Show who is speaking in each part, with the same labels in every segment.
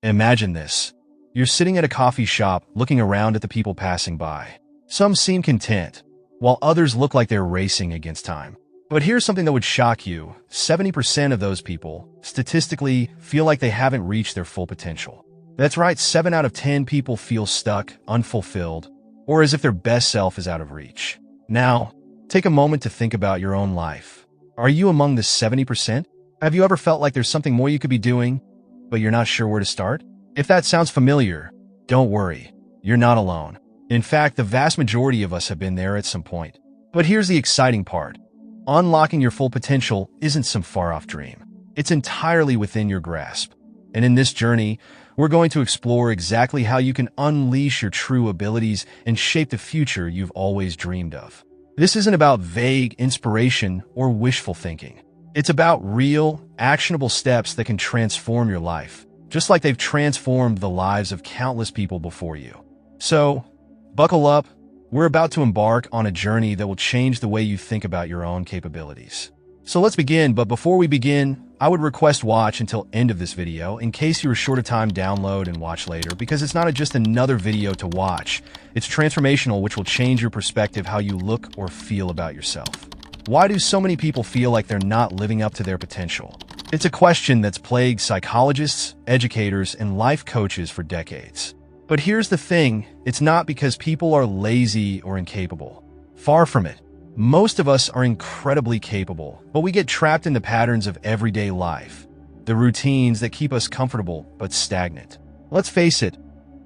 Speaker 1: Imagine this. You're sitting at a coffee shop looking around at the people passing by. Some seem content, while others look like they're racing against time. But here's something that would shock you. 70% of those people, statistically, feel like they haven't reached their full potential. That's right, 7 out of 10 people feel stuck, unfulfilled, or as if their best self is out of reach. Now, take a moment to think about your own life. Are you among the 70%? Have you ever felt like there's something more you could be doing, but you're not sure where to start? If that sounds familiar, don't worry. You're not alone. In fact, the vast majority of us have been there at some point. But here's the exciting part. Unlocking your full potential isn't some far-off dream. It's entirely within your grasp. And in this journey, we're going to explore exactly how you can unleash your true abilities and shape the future you've always dreamed of. This isn't about vague inspiration or wishful thinking. It's about real, actionable steps that can transform your life, just like they've transformed the lives of countless people before you. So, buckle up. We're about to embark on a journey that will change the way you think about your own capabilities. So let's begin, but before we begin, I would request watch until end of this video in case you're short of time, download and watch later, because it's not just another video to watch. It's transformational, which will change your perspective, how you look or feel about yourself. Why do so many people feel like they're not living up to their potential? It's a question that's plagued psychologists, educators, and life coaches for decades. But here's the thing, it's not because people are lazy or incapable. Far from it. Most of us are incredibly capable, but we get trapped in the patterns of everyday life, the routines that keep us comfortable but stagnant. Let's face it,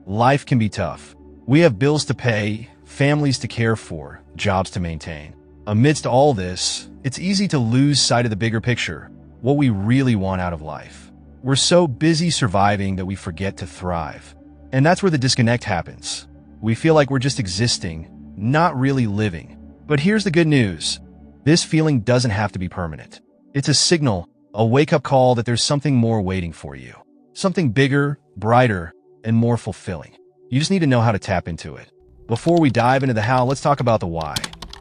Speaker 1: life can be tough. We have bills to pay, families to care for, jobs to maintain. Amidst all this, it's easy to lose sight of the bigger picture, what we really want out of life. We're so busy surviving that we forget to thrive. And that's where the disconnect happens. We feel like we're just existing, not really living. But here's the good news. This feeling doesn't have to be permanent. It's a signal, a wake-up call that there's something more waiting for you. Something bigger, brighter, and more fulfilling. You just need to know how to tap into it. Before we dive into the how, let's talk about the why.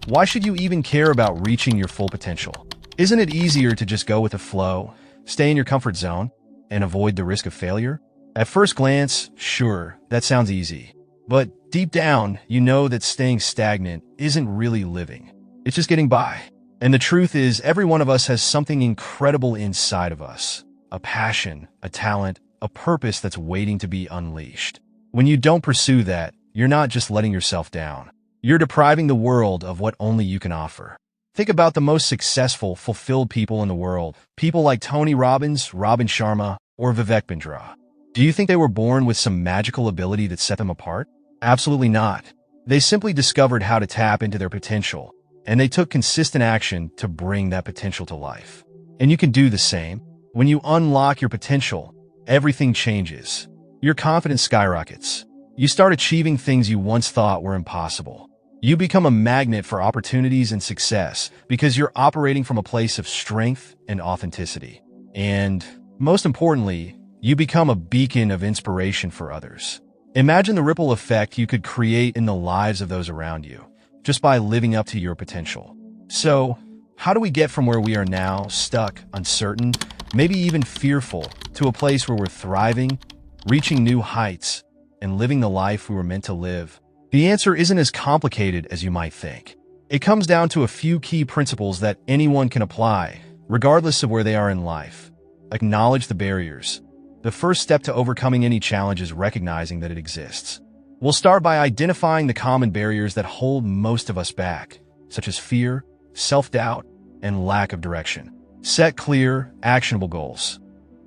Speaker 1: Why should you even care about reaching your full potential? Isn't it easier to just go with the flow, stay in your comfort zone, and avoid the risk of failure? At first glance, sure, that sounds easy. But deep down, you know that staying stagnant isn't really living. It's just getting by. And the truth is, every one of us has something incredible inside of us. A passion, a talent, a purpose that's waiting to be unleashed. When you don't pursue that, you're not just letting yourself down. You're depriving the world of what only you can offer. Think about the most successful, fulfilled people in the world. People like Tony Robbins, Robin Sharma, or Vivek Bindra. Do you think they were born with some magical ability that set them apart? Absolutely not. They simply discovered how to tap into their potential, and they took consistent action to bring that potential to life. And you can do the same. When you unlock your potential, everything changes. Your confidence skyrockets. You start achieving things you once thought were impossible. You become a magnet for opportunities and success because you're operating from a place of strength and authenticity. And, most importantly, you become a beacon of inspiration for others. Imagine the ripple effect you could create in the lives of those around you, just by living up to your potential. So, how do we get from where we are now, stuck, uncertain, maybe even fearful, to a place where we're thriving, reaching new heights, and living the life we were meant to live? The answer isn't as complicated as you might think. It comes down to a few key principles that anyone can apply, regardless of where they are in life. Acknowledge the barriers. The first step to overcoming any challenge is recognizing that it exists. We'll start by identifying the common barriers that hold most of us back, such as fear, self-doubt, and lack of direction. Set clear, actionable goals.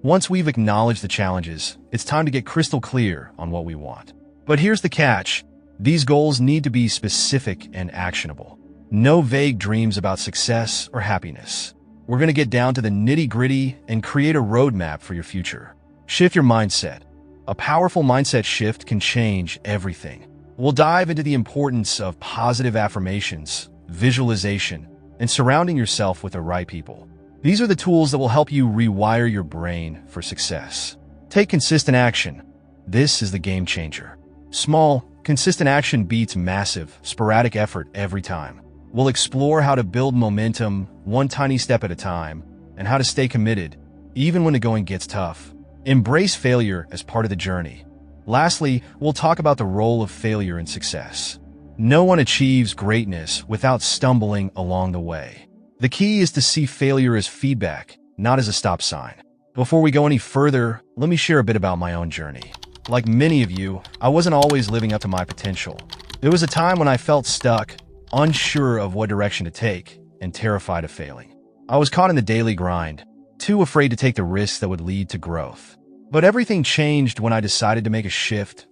Speaker 1: Once we've acknowledged the challenges, it's time to get crystal clear on what we want. But here's the catch. These goals need to be specific and actionable. No vague dreams about success or happiness. We're going to get down to the nitty-gritty and create a roadmap for your future. Shift your mindset. A powerful mindset shift can change everything. We'll dive into the importance of positive affirmations, visualization, and surrounding yourself with the right people. These are the tools that will help you rewire your brain for success. Take consistent action. This is the game changer. Small, consistent action beats massive, sporadic effort every time. We'll explore how to build momentum one tiny step at a time and how to stay committed, even when the going gets tough. Embrace failure as part of the journey. Lastly, we'll talk about the role of failure in success. No one achieves greatness without stumbling along the way. The key is to see failure as feedback, not as a stop sign. Before we go any further, let me share a bit about my own journey. Like many of you, I wasn't always living up to my potential. There was a time when I felt stuck, unsure of what direction to take, and terrified of failing. I was caught in the daily grind, too afraid to take the risks that would lead to growth. But everything changed when I decided to make a shift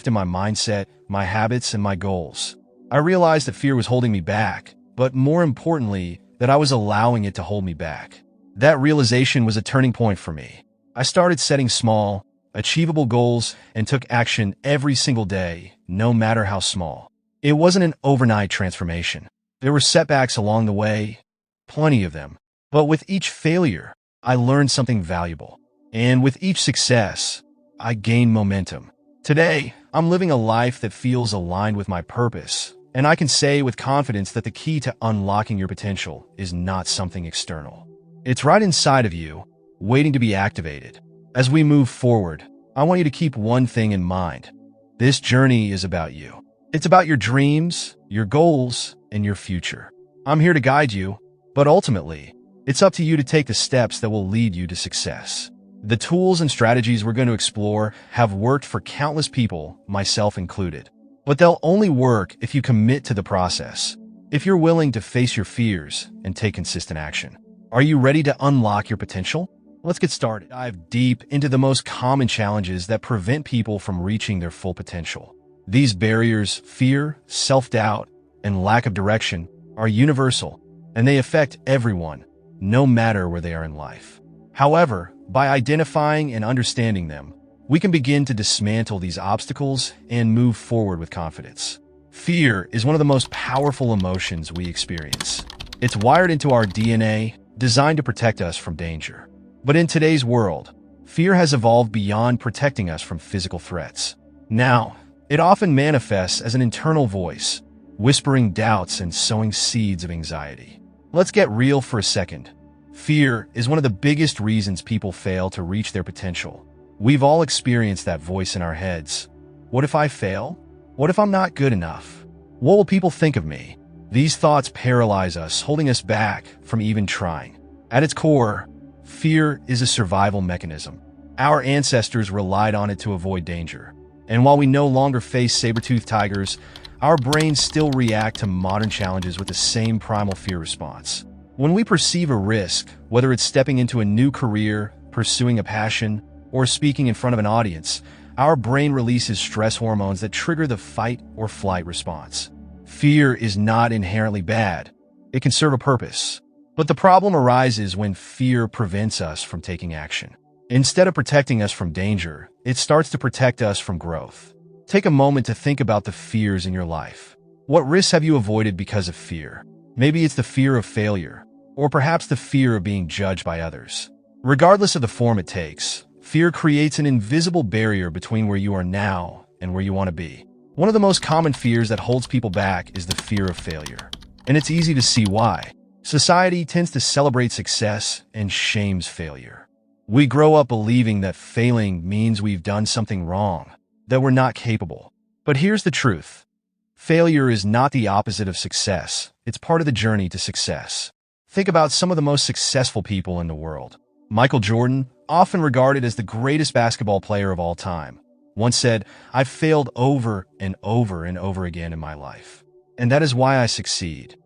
Speaker 1: in my mindset, my habits, and my goals. I realized that fear was holding me back, but more importantly, that I was allowing it to hold me back. That realization was a turning point for me. I started setting small, achievable goals and took action every single day, no matter how small. It wasn't an overnight transformation. There were setbacks along the way, plenty of them. But with each failure, I learned something valuable. And with each success, I gained momentum. Today, I'm living a life that feels aligned with my purpose, and I can say with confidence that the key to unlocking your potential is not something external. It's right inside of you, waiting to be activated. As we move forward, I want you to keep one thing in mind. This journey is about you. It's about your dreams, your goals, and your future. I'm here to guide you, but ultimately, it's up to you to take the steps that will lead you to success. The tools and strategies we're going to explore have worked for countless people, myself included. But they'll only work if you commit to the process, if you're willing to face your fears and take consistent action. Are you ready to unlock your potential? Let's get started. Dive deep into the most common challenges that prevent people from reaching their full potential. These barriers, fear, self-doubt, and lack of direction, are universal, and they affect everyone, no matter where they are in life. However, by identifying and understanding them, we can begin to dismantle these obstacles and move forward with confidence. Fear is one of the most powerful emotions we experience. It's wired into our DNA, designed to protect us from danger. But in today's world, fear has evolved beyond protecting us from physical threats. Now, it often manifests as an internal voice, whispering doubts and sowing seeds of anxiety. Let's get real for a second. Fear is one of the biggest reasons people fail to reach their potential. We've all experienced that voice in our heads. What if I fail? What if I'm not good enough? What will people think of me? These thoughts paralyze us, holding us back from even trying. At its core, fear is a survival mechanism. Our ancestors relied on it to avoid danger. And while we no longer face saber-toothed tigers, our brains still react to modern challenges with the same primal fear response. When we perceive a risk, whether it's stepping into a new career, pursuing a passion, or speaking in front of an audience, our brain releases stress hormones that trigger the fight or flight response. Fear is not inherently bad. It can serve a purpose. But the problem arises when fear prevents us from taking action. Instead of protecting us from danger, it starts to protect us from growth. Take a moment to think about the fears in your life. What risks have you avoided because of fear? Maybe it's the fear of failure, or perhaps the fear of being judged by others. Regardless of the form it takes, fear creates an invisible barrier between where you are now and where you want to be. One of the most common fears that holds people back is the fear of failure. And it's easy to see why. Society tends to celebrate success and shames failure. We grow up believing that failing means we've done something wrong, that we're not capable. But here's the truth. Failure is not the opposite of success. It's part of the journey to success. Think about some of the most successful people in the world. Michael Jordan, often regarded as the greatest basketball player of all time, once said, "I've failed over and over and over again in my life. And that is why I succeed."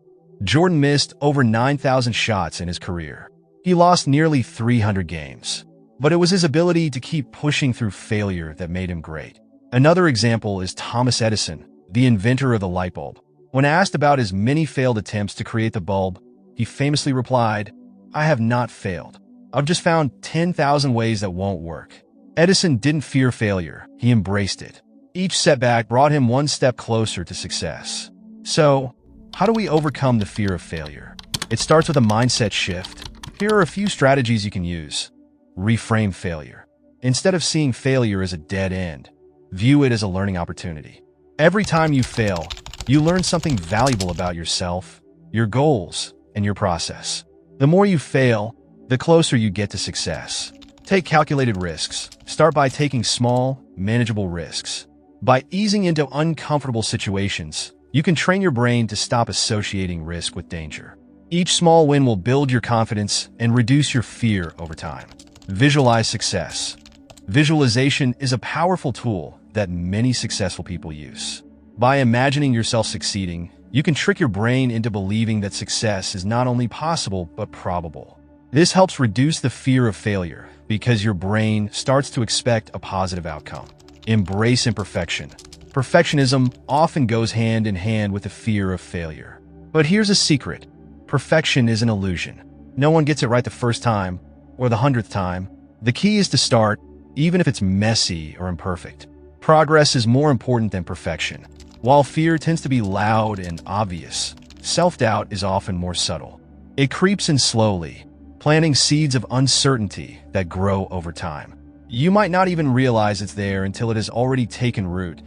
Speaker 1: Jordan missed over 9,000 shots in his career. He lost nearly 300 games. But it was his ability to keep pushing through failure that made him great. Another example is Thomas Edison, the inventor of the light bulb. When asked about his many failed attempts to create the bulb, he famously replied, "I have not failed. I've just found 10,000 ways that won't work." Edison didn't fear failure, he embraced it. Each setback brought him one step closer to success. So, how do we overcome the fear of failure? It starts with a mindset shift. Here are a few strategies you can use. Reframe failure. Instead of seeing failure as a dead end, view it as a learning opportunity. Every time you fail, you learn something valuable about yourself, your goals, and your process. The more you fail, the closer you get to success. Take calculated risks. Start by taking small, manageable risks. By easing into uncomfortable situations, you can train your brain to stop associating risk with danger. Each small win will build your confidence and reduce your fear over time. Visualize success. Visualization is a powerful tool that many successful people use. By imagining yourself succeeding, you can trick your brain into believing that success is not only possible but probable. This helps reduce the fear of failure because your brain starts to expect a positive outcome. Embrace imperfection. Perfectionism often goes hand in hand with the fear of failure. But here's a secret. Perfection is an illusion. No one gets it right the first time or the 100th time. The key is to start, even if it's messy or imperfect. Progress is more important than perfection. While fear tends to be loud and obvious, self-doubt is often more subtle. It creeps in slowly, planting seeds of uncertainty that grow over time. You might not even realize it's there until it has already taken root,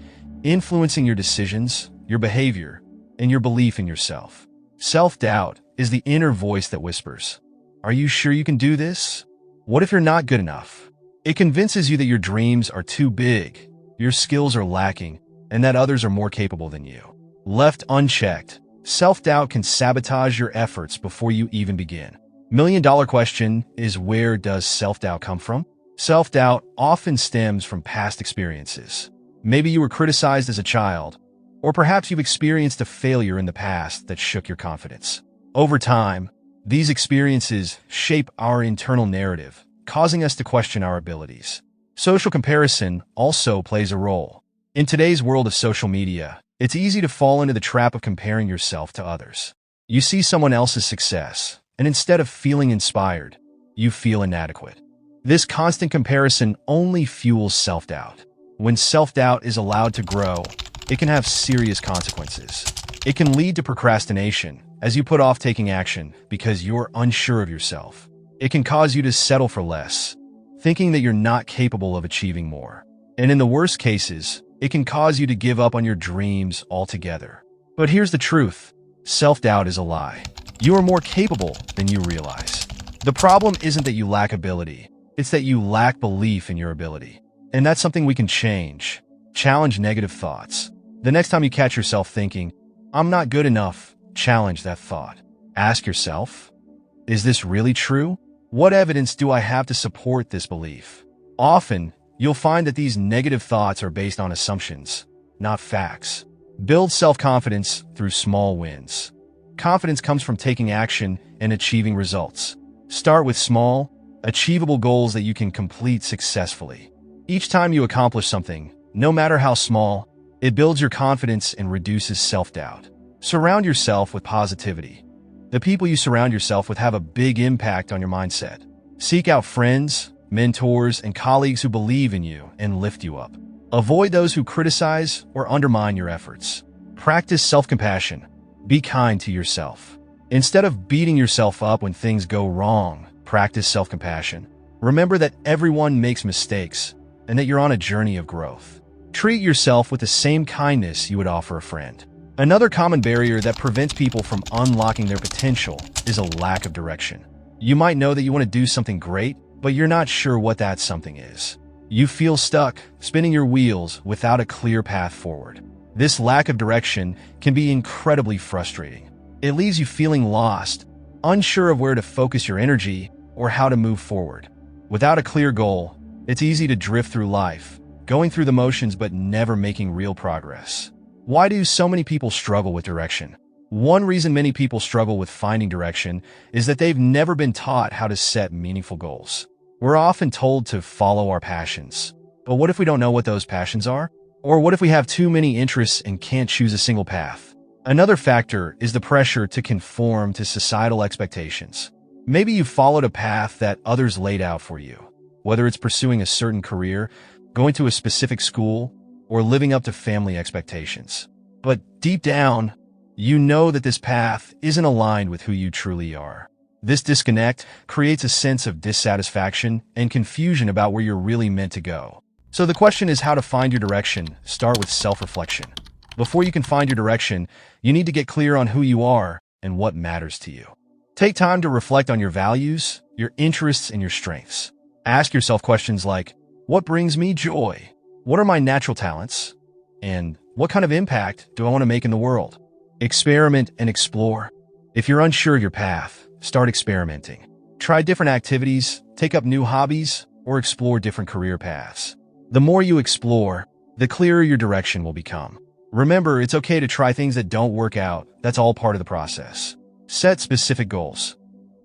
Speaker 1: influencing your decisions, your behavior, and your belief in yourself. Self-doubt is the inner voice that whispers, "Are you sure you can do this? What if you're not good enough?" It convinces you that your dreams are too big, your skills are lacking, and that others are more capable than you. Left unchecked, self-doubt can sabotage your efforts before you even begin. $1,000,000 question is, where does self-doubt come from? Self-doubt often stems from past experiences. Maybe you were criticized as a child, or perhaps you've experienced a failure in the past that shook your confidence. Over time, these experiences shape our internal narrative, causing us to question our abilities. Social comparison also plays a role. In today's world of social media, it's easy to fall into the trap of comparing yourself to others. You see someone else's success, and instead of feeling inspired, you feel inadequate. This constant comparison only fuels self-doubt. When self-doubt is allowed to grow, it can have serious consequences. It can lead to procrastination, as you put off taking action because you're unsure of yourself. It can cause you to settle for less, thinking that you're not capable of achieving more. And in the worst cases, it can cause you to give up on your dreams altogether. But here's the truth. Self-doubt is a lie. You are more capable than you realize. The problem isn't that you lack ability. It's that you lack belief in your ability. And that's something we can change. Challenge negative thoughts. The next time you catch yourself thinking, "I'm not good enough," challenge that thought. Ask yourself, is this really true? What evidence do I have to support this belief? Often, you'll find that these negative thoughts are based on assumptions, not facts. Build self-confidence through small wins. Confidence comes from taking action and achieving results. Start with small, achievable goals that you can complete successfully. Each time you accomplish something, no matter how small, it builds your confidence and reduces self-doubt. Surround yourself with positivity. The people you surround yourself with have a big impact on your mindset. Seek out friends, mentors, and colleagues who believe in you and lift you up. Avoid those who criticize or undermine your efforts. Practice self-compassion. Be kind to yourself. Instead of beating yourself up when things go wrong, practice self-compassion. Remember that everyone makes mistakes and that you're on a journey of growth. Treat yourself with the same kindness you would offer a friend. Another common barrier that prevents people from unlocking their potential is a lack of direction. You might know that you want to do something great, but you're not sure what that something is. You feel stuck, spinning your wheels without a clear path forward. This lack of direction can be incredibly frustrating. It leaves you feeling lost, unsure of where to focus your energy or how to move forward. Without a clear goal, it's easy to drift through life, going through the motions but never making real progress. Why do so many people struggle with direction? One reason many people struggle with finding direction is that they've never been taught how to set meaningful goals. We're often told to follow our passions. But what if we don't know what those passions are? Or what if we have too many interests and can't choose a single path? Another factor is the pressure to conform to societal expectations. Maybe you followed a path that others laid out for you, whether it's pursuing a certain career, going to a specific school, or living up to family expectations. But deep down, you know that this path isn't aligned with who you truly are. This disconnect creates a sense of dissatisfaction and confusion about where you're really meant to go. So the question is how to find your direction. Start with self-reflection. Before you can find your direction, you need to get clear on who you are and what matters to you. Take time to reflect on your values, your interests, and your strengths. Ask yourself questions like, what brings me joy? What are my natural talents? And what kind of impact do I want to make in the world? Experiment and explore. If you're unsure of your path, start experimenting. Try different activities, take up new hobbies, or explore different career paths. The more you explore, the clearer your direction will become. Remember, it's okay to try things that don't work out. That's all part of the process. Set specific goals.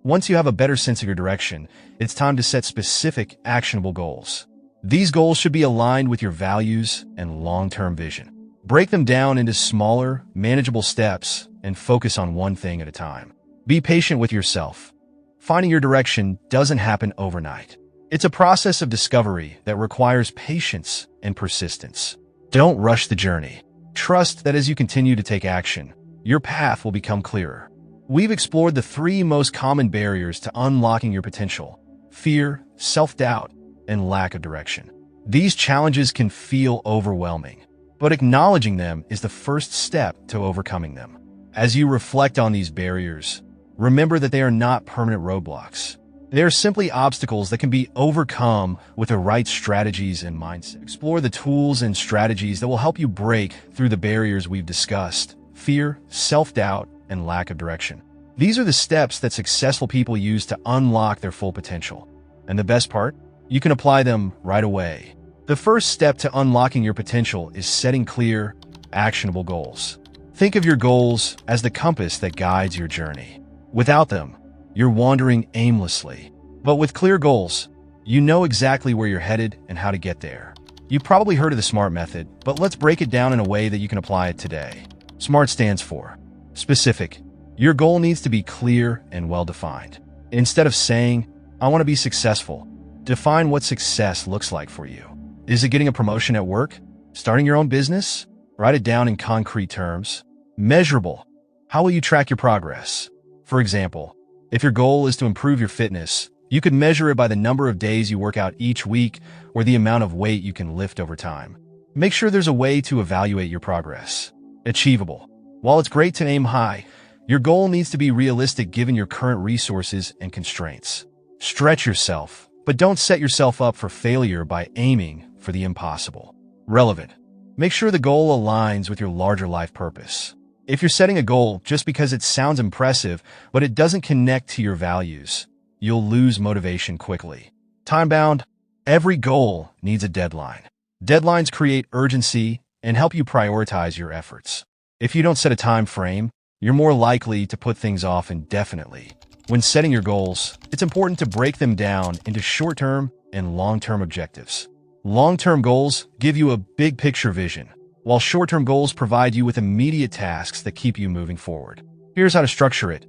Speaker 1: Once you have a better sense of your direction, it's time to set specific, actionable goals. These goals should be aligned with your values and long-term vision. Break them down into smaller, manageable steps and focus on one thing at a time. Be patient with yourself. Finding your direction doesn't happen overnight. It's a process of discovery that requires patience and persistence. Don't rush the journey. Trust that as you continue to take action, your path will become clearer. We've explored the 3 most common barriers to unlocking your potential: fear, self-doubt, and lack of direction. These challenges can feel overwhelming, but acknowledging them is the first step to overcoming them. As you reflect on these barriers, remember that they are not permanent roadblocks. They are simply obstacles that can be overcome with the right strategies and mindset. Explore the tools and strategies that will help you break through the barriers we've discussed: fear, self-doubt, and lack of direction. These are the steps that successful people use to unlock their full potential. And the best part? You can apply them right away. The first step to unlocking your potential is setting clear, actionable goals. Think of your goals as the compass that guides your journey. Without them, you're wandering aimlessly. But with clear goals, you know exactly where you're headed and how to get there. You've probably heard of the SMART method, but let's break it down in a way that you can apply it today. SMART stands for specific. Your goal needs to be clear and well-defined. Instead of saying, I want to be successful, define what success looks like for you. Is it getting a promotion at work? Starting your own business? Write it down in concrete terms. Measurable. How will you track your progress? For example, if your goal is to improve your fitness, you could measure it by the number of days you work out each week or the amount of weight you can lift over time. Make sure there's a way to evaluate your progress. Achievable. While it's great to aim high, your goal needs to be realistic given your current resources and constraints. Stretch yourself, but don't set yourself up for failure by aiming for the impossible. Relevant. Make sure the goal aligns with your larger life purpose. If you're setting a goal just because it sounds impressive, but it doesn't connect to your values, you'll lose motivation quickly. Time-bound. Every goal needs a deadline. Deadlines create urgency and help you prioritize your efforts. If you don't set a time frame, you're more likely to put things off indefinitely. When setting your goals, it's important to break them down into short-term and long-term objectives. Long-term goals give you a big-picture vision, while short-term goals provide you with immediate tasks that keep you moving forward. Here's how to structure it.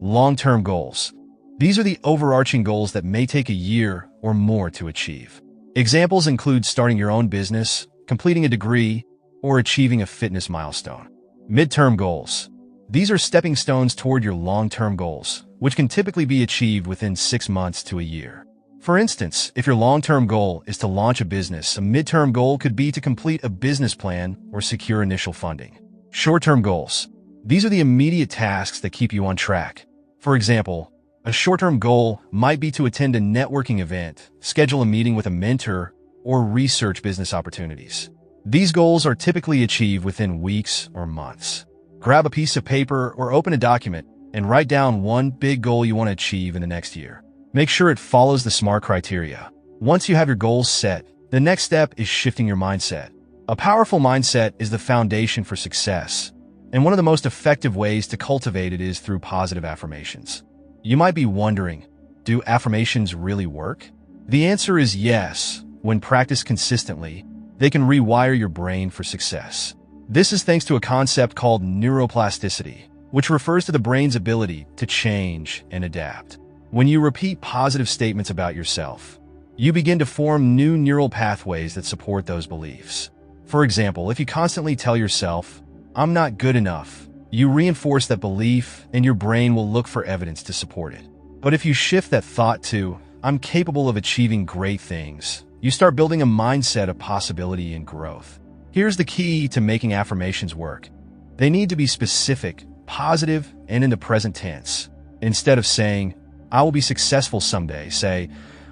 Speaker 1: Long-term goals. These are the overarching goals that may take a year or more to achieve. Examples include starting your own business, completing a degree, or achieving a fitness milestone. Midterm goals. These are stepping stones toward your long-term goals, which can typically be achieved within 6 months to a year. For instance, if your long-term goal is to launch a business, a midterm goal could be to complete a business plan or secure initial funding. Short-term goals. These are the immediate tasks that keep you on track. For example, a short-term goal might be to attend a networking event, schedule a meeting with a mentor, or research business opportunities. These goals are typically achieved within weeks or months. Grab a piece of paper or open a document and write down one big goal you want to achieve in the next year. Make sure it follows the SMART criteria. Once you have your goals set, the next step is shifting your mindset. A powerful mindset is the foundation for success, and one of the most effective ways to cultivate it is through positive affirmations. You might be wondering, do affirmations really work? The answer is yes. When practiced consistently, they can rewire your brain for success. This is thanks to a concept called neuroplasticity, which refers to the brain's ability to change and adapt. When you repeat positive statements about yourself, you begin to form new neural pathways that support those beliefs. For example, if you constantly tell yourself, "I'm not good enough," you reinforce that belief and your brain will look for evidence to support it. But if you shift that thought to, "I'm capable of achieving great things," you start building a mindset of possibility and growth. Here's the key to making affirmations work. They need to be specific, positive, and in the present tense. Instead of saying, "I will be successful someday," say,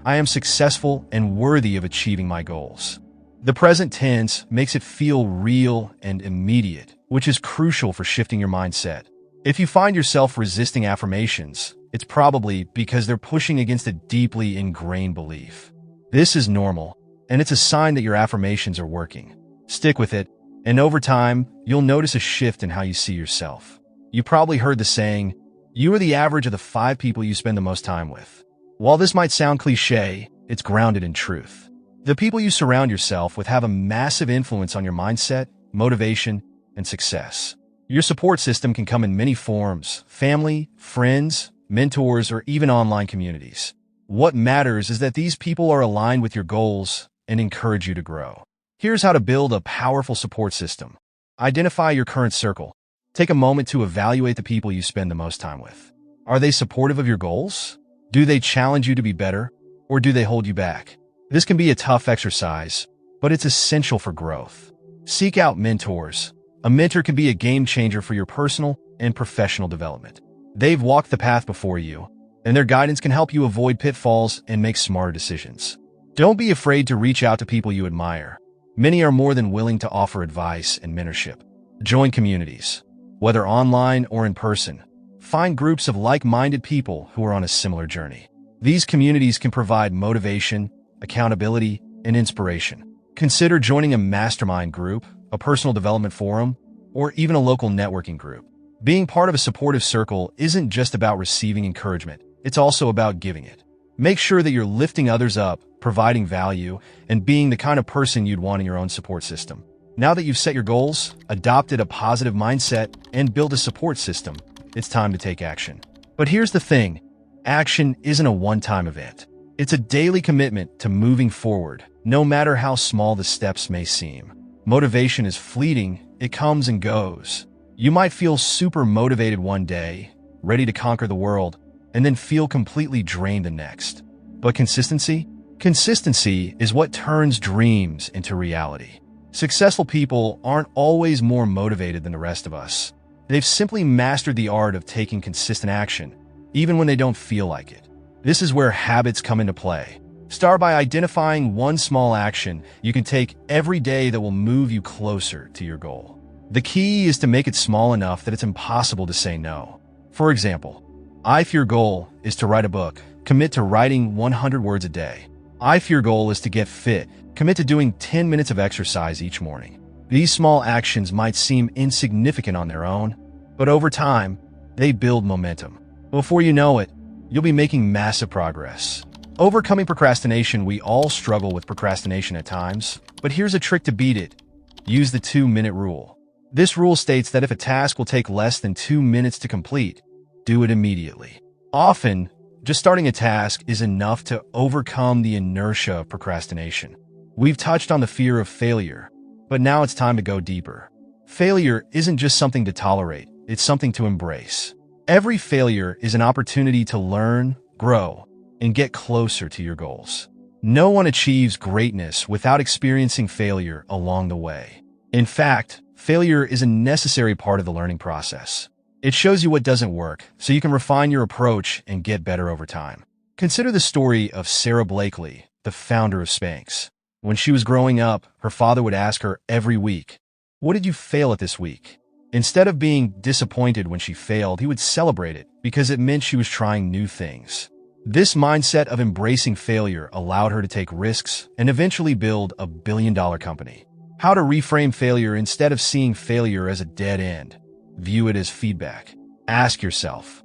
Speaker 1: I am successful and worthy of achieving my goals. The present tense makes it feel real and immediate, which is crucial for shifting your mindset. If you find yourself resisting affirmations, it's probably because they're pushing against a deeply ingrained belief. This is normal, and it's a sign that your affirmations are working. Stick with it, and over time, you'll notice a shift in how you see yourself. You probably heard the saying, "You are the average of the 5 people you spend the most time with." While this might sound cliché, it's grounded in truth. The people you surround yourself with have a massive influence on your mindset, motivation, and success. Your support system can come in many forms: family, friends, mentors, or even online communities. What matters is that these people are aligned with your goals and encourage you to grow. Here's how to build a powerful support system. Identify your current circle. Take a moment to evaluate the people you spend the most time with. Are they supportive of your goals? Do they challenge you to be better, or do they hold you back? This can be a tough exercise, but it's essential for growth. Seek out mentors. A mentor can be a game changer for your personal and professional development. They've walked the path before you, and their guidance can help you avoid pitfalls and make smarter decisions. Don't be afraid to reach out to people you admire. Many are more than willing to offer advice and mentorship. Join communities, whether online or in person. Find groups of like-minded people who are on a similar journey. These communities can provide motivation, accountability, and inspiration. Consider joining a mastermind group, a personal development forum, or even a local networking group. Being part of a supportive circle isn't just about receiving encouragement, it's also about giving it. Make sure that you're lifting others up, providing value, and being the kind of person you'd want in your own support system. Now that you've set your goals, adopted a positive mindset, and built a support system, it's time to take action. But here's the thing, action isn't a one-time event. It's a daily commitment to moving forward, no matter how small the steps may seem. Motivation is fleeting, it comes and goes. You might feel super motivated one day, ready to conquer the world, and then feel completely drained the next. But consistency? Consistency is what turns dreams into reality. Successful people aren't always more motivated than the rest of us. They've simply mastered the art of taking consistent action, even when they don't feel like it. This is where habits come into play. Start by identifying one small action you can take every day that will move you closer to your goal. The key is to make it small enough that it's impossible to say no. For example, if your goal is to write a book, commit to writing 100 words a day. If your goal is to get fit, commit to doing 10 minutes of exercise each morning. These small actions might seem insignificant on their own, but over time, they build momentum. Before you know it, you'll be making massive progress. Overcoming procrastination. We all struggle with procrastination at times, but here's a trick to beat it. Use the 2-minute rule. This rule states that if a task will take less than 2 minutes to complete, do it immediately. Often, just starting a task is enough to overcome the inertia of procrastination. We've touched on the fear of failure, but now it's time to go deeper. Failure isn't just something to tolerate, it's something to embrace. Every failure is an opportunity to learn, grow, and get closer to your goals. No one achieves greatness without experiencing failure along the way. In fact, failure is a necessary part of the learning process. It shows you what doesn't work, so you can refine your approach and get better over time. Consider the story of Sarah Blakely, the founder of Spanx. When she was growing up, her father would ask her every week, "What did you fail at this week?" Instead of being disappointed when she failed, he would celebrate it because it meant she was trying new things. This mindset of embracing failure allowed her to take risks and eventually build a billion-dollar company. How to reframe failure. Instead of seeing failure as a dead end, view it as feedback. Ask yourself,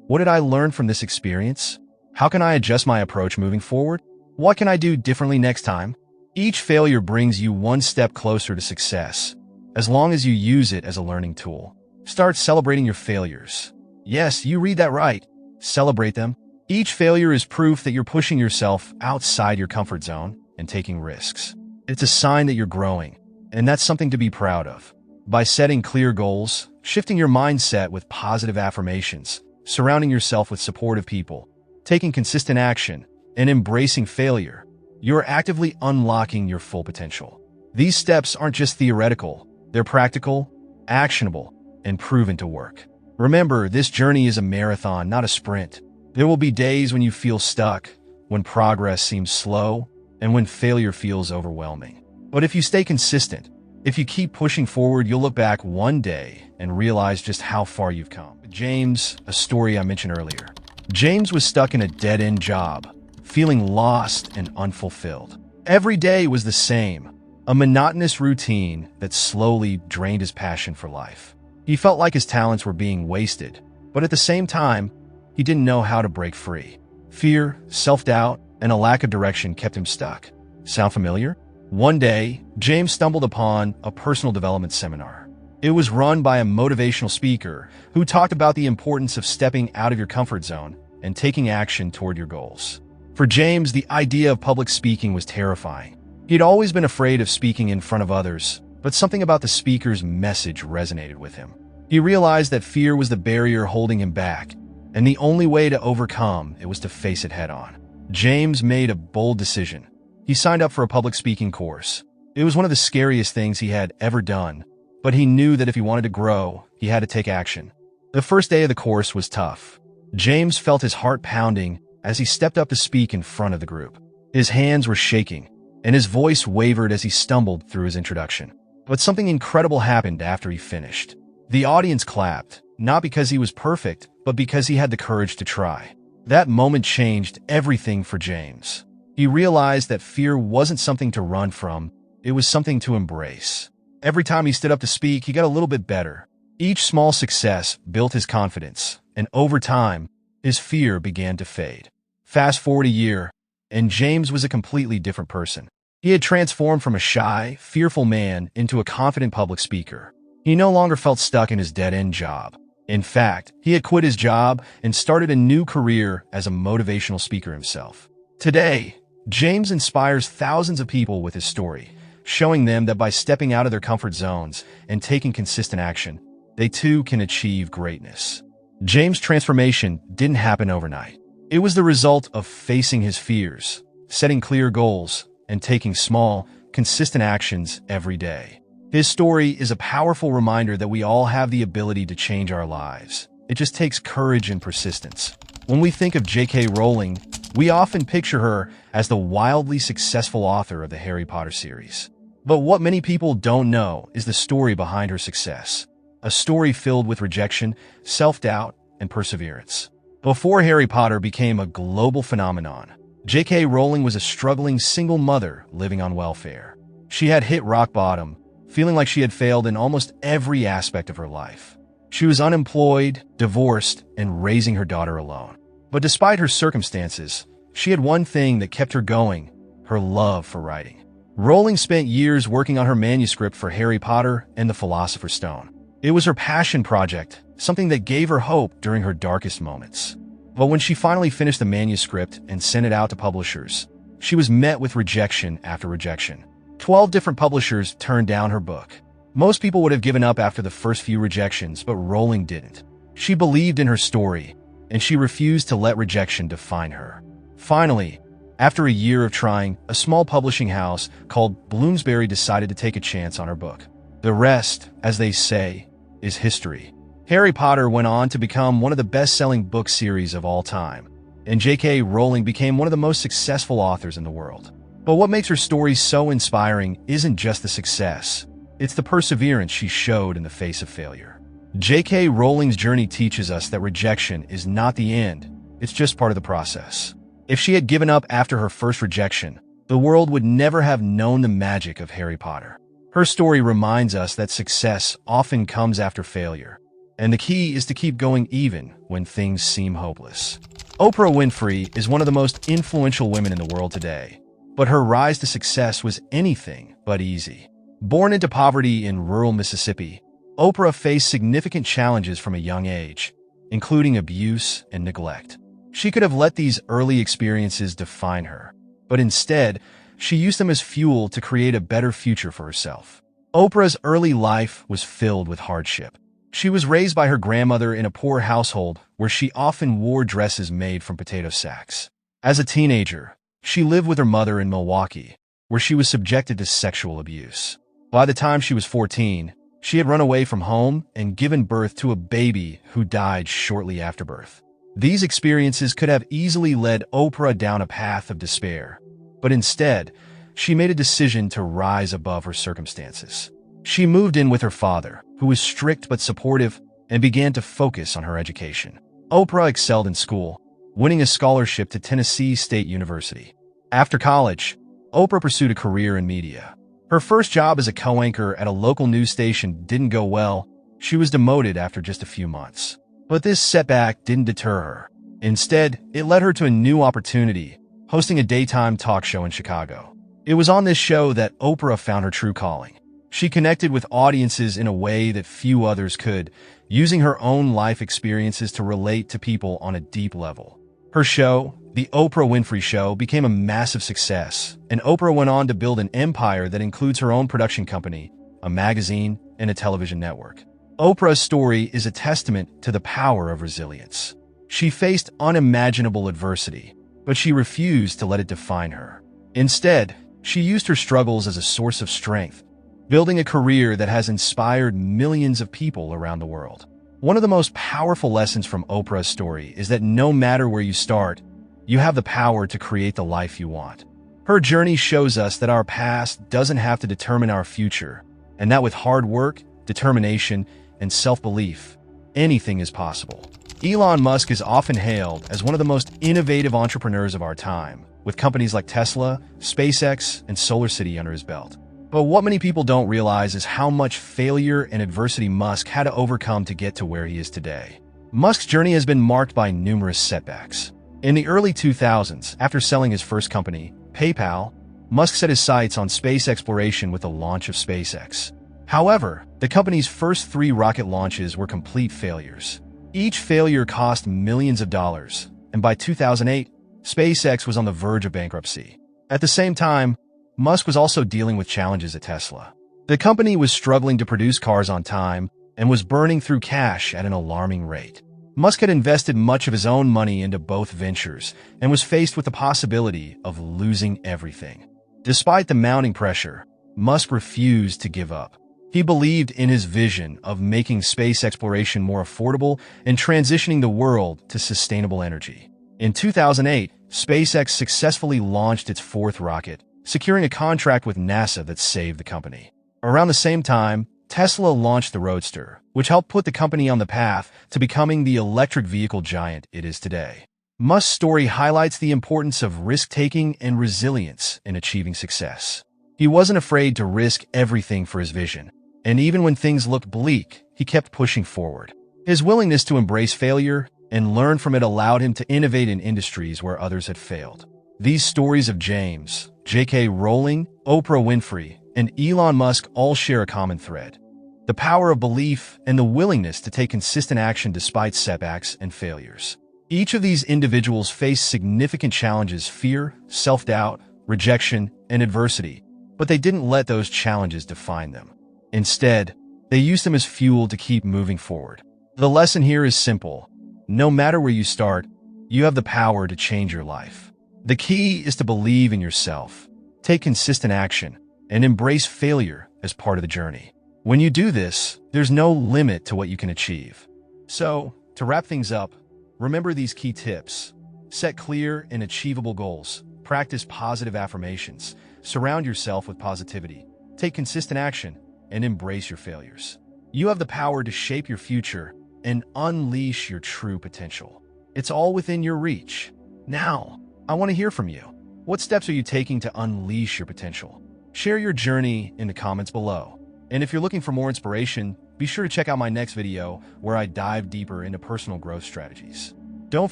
Speaker 1: what did I learn from this experience? How can I adjust my approach moving forward? What can I do differently next time? Each failure brings you one step closer to success, as long as you use it as a learning tool. Start celebrating your failures. Yes, you read that right. Celebrate them. Each failure is proof that you're pushing yourself outside your comfort zone and taking risks. It's a sign that you're growing, and that's something to be proud of. By setting clear goals, shifting your mindset with positive affirmations, surrounding yourself with supportive people, taking consistent action, and embracing failure, you're actively unlocking your full potential. These steps aren't just theoretical, they're practical, actionable, and proven to work. Remember, this journey is a marathon, not a sprint. There will be days when you feel stuck, when progress seems slow, and when failure feels overwhelming. But if you stay consistent, if you keep pushing forward, you'll look back one day and realize just how far you've come. James, a story I mentioned earlier. James was stuck in a dead-end job, feeling lost and unfulfilled. Every day was the same, a monotonous routine that slowly drained his passion for life. He felt like his talents were being wasted, but at the same time, he didn't know how to break free. Fear, self-doubt, and a lack of direction kept him stuck. Sound familiar? One day, James stumbled upon a personal development seminar. It was run by a motivational speaker who talked about the importance of stepping out of your comfort zone and taking action toward your goals. For James, the idea of public speaking was terrifying. He'd always been afraid of speaking in front of others, but something about the speaker's message resonated with him. He realized that fear was the barrier holding him back, and the only way to overcome it was to face it head-on. James made a bold decision. He signed up for a public speaking course. It was one of the scariest things he had ever done, but he knew that if he wanted to grow, he had to take action. The first day of the course was tough. James felt his heart pounding as he stepped up to speak in front of the group. His hands were shaking, and his voice wavered as he stumbled through his introduction. But something incredible happened after he finished. The audience clapped, not because he was perfect, but because he had the courage to try. That moment changed everything for James. He realized that fear wasn't something to run from, it was something to embrace. Every time he stood up to speak, he got a little bit better. Each small success built his confidence, and over time, his fear began to fade. Fast forward a year, and James was a completely different person. He had transformed from a shy, fearful man into a confident public speaker. He no longer felt stuck in his dead-end job. In fact, he had quit his job and started a new career as a motivational speaker himself. Today, James inspires thousands of people with his story, showing them that by stepping out of their comfort zones and taking consistent action, they too can achieve greatness. James' transformation didn't happen overnight. It was the result of facing his fears, setting clear goals, and taking small, consistent actions every day. His story is a powerful reminder that we all have the ability to change our lives. It just takes courage and persistence. When we think of J.K. Rowling, we often picture her as the wildly successful author of the Harry Potter series. But what many people don't know is the story behind her success. A story filled with rejection, self-doubt, and perseverance. Before Harry Potter became a global phenomenon, J.K. Rowling was a struggling single mother living on welfare. She had hit rock bottom, feeling like she had failed in almost every aspect of her life. She was unemployed, divorced, and raising her daughter alone. But despite her circumstances, she had one thing that kept her going: her love for writing. Rowling spent years working on her manuscript for Harry Potter and the Philosopher's Stone. It was her passion project, something that gave her hope during her darkest moments. But when she finally finished the manuscript and sent it out to publishers, she was met with rejection after rejection. 12 different publishers turned down her book. Most people would have given up after the first few rejections, but Rowling didn't. She believed in her story, and she refused to let rejection define her. Finally, after a year of trying, a small publishing house called Bloomsbury decided to take a chance on her book. The rest, as they say, is history. Harry Potter went on to become one of the best-selling book series of all time, and J.K. Rowling became one of the most successful authors in the world. But what makes her story so inspiring isn't just the success. It's the perseverance she showed in the face of failure. J.K. Rowling's journey teaches us that rejection is not the end, it's just part of the process. If she had given up after her first rejection, the world would never have known the magic of Harry Potter. Her story reminds us that success often comes after failure, and the key is to keep going even when things seem hopeless. Oprah Winfrey is one of the most influential women in the world today, but her rise to success was anything but easy. Born into poverty in rural Mississippi, Oprah faced significant challenges from a young age, including abuse and neglect. She could have let these early experiences define her, but instead, she used them as fuel to create a better future for herself. Oprah's early life was filled with hardship. She was raised by her grandmother in a poor household where she often wore dresses made from potato sacks. As a teenager, she lived with her mother in Milwaukee, where she was subjected to sexual abuse. By the time she was 14, she had run away from home and given birth to a baby who died shortly after birth. These experiences could have easily led Oprah down a path of despair, but instead, she made a decision to rise above her circumstances. She moved in with her father, who was strict but supportive, and began to focus on her education. Oprah excelled in school, winning a scholarship to Tennessee State University. After college, Oprah pursued a career in media. Her first job as a co-anchor at a local news station didn't go well. She was demoted after just a few months. But this setback didn't deter her. Instead, it led her to a new opportunity, hosting a daytime talk show in Chicago. It was on this show that Oprah found her true calling. She connected with audiences in a way that few others could, using her own life experiences to relate to people on a deep level. Her show, The Oprah Winfrey Show, became a massive success, and Oprah went on to build an empire that includes her own production company, a magazine, and a television network. Oprah's story is a testament to the power of resilience. She faced unimaginable adversity, but she refused to let it define her. Instead, she used her struggles as a source of strength, building a career that has inspired millions of people around the world. One of the most powerful lessons from Oprah's story is that no matter where you start, you have the power to create the life you want. Her journey shows us that our past doesn't have to determine our future, and that with hard work, determination, and self-belief, anything is possible. Elon Musk is often hailed as one of the most innovative entrepreneurs of our time, with companies like Tesla, SpaceX, and SolarCity under his belt. But what many people don't realize is how much failure and adversity Musk had to overcome to get to where he is today. Musk's journey has been marked by numerous setbacks. In the early 2000s, after selling his first company, PayPal, Musk set his sights on space exploration with the launch of SpaceX. However, the company's first 3 rocket launches were complete failures. Each failure cost millions of dollars, and by 2008, SpaceX was on the verge of bankruptcy. At the same time, Musk was also dealing with challenges at Tesla. The company was struggling to produce cars on time and was burning through cash at an alarming rate. Musk had invested much of his own money into both ventures and was faced with the possibility of losing everything. Despite the mounting pressure, Musk refused to give up. He believed in his vision of making space exploration more affordable and transitioning the world to sustainable energy. In 2008, SpaceX successfully launched its 4th rocket, securing a contract with NASA that saved the company. Around the same time, Tesla launched the Roadster, which helped put the company on the path to becoming the electric vehicle giant it is today. Musk's story highlights the importance of risk-taking and resilience in achieving success. He wasn't afraid to risk everything for his vision, and even when things looked bleak, he kept pushing forward. His willingness to embrace failure and learn from it allowed him to innovate in industries where others had failed. These stories of James, J.K. Rowling, Oprah Winfrey, and Elon Musk all share a common thread: the power of belief and the willingness to take consistent action despite setbacks and failures. Each of these individuals faced significant challenges: fear, self-doubt, rejection, and adversity, but they didn't let those challenges define them. Instead, they used them as fuel to keep moving forward. The lesson here is simple: no matter where you start, you have the power to change your life. The key is to believe in yourself, take consistent action, and embrace failure as part of the journey. When you do this, there's no limit to what you can achieve. So, to wrap things up, remember these key tips. Set clear and achievable goals. Practice positive affirmations. Surround yourself with positivity. Take consistent action and embrace your failures. You have the power to shape your future and unleash your true potential. It's all within your reach. Now, I want to hear from you. What steps are you taking to unleash your potential? Share your journey in the comments below. And if you're looking for more inspiration, be sure to check out my next video where I dive deeper into personal growth strategies. Don't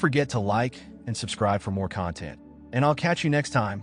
Speaker 1: forget to like and subscribe for more content. And I'll catch you next time.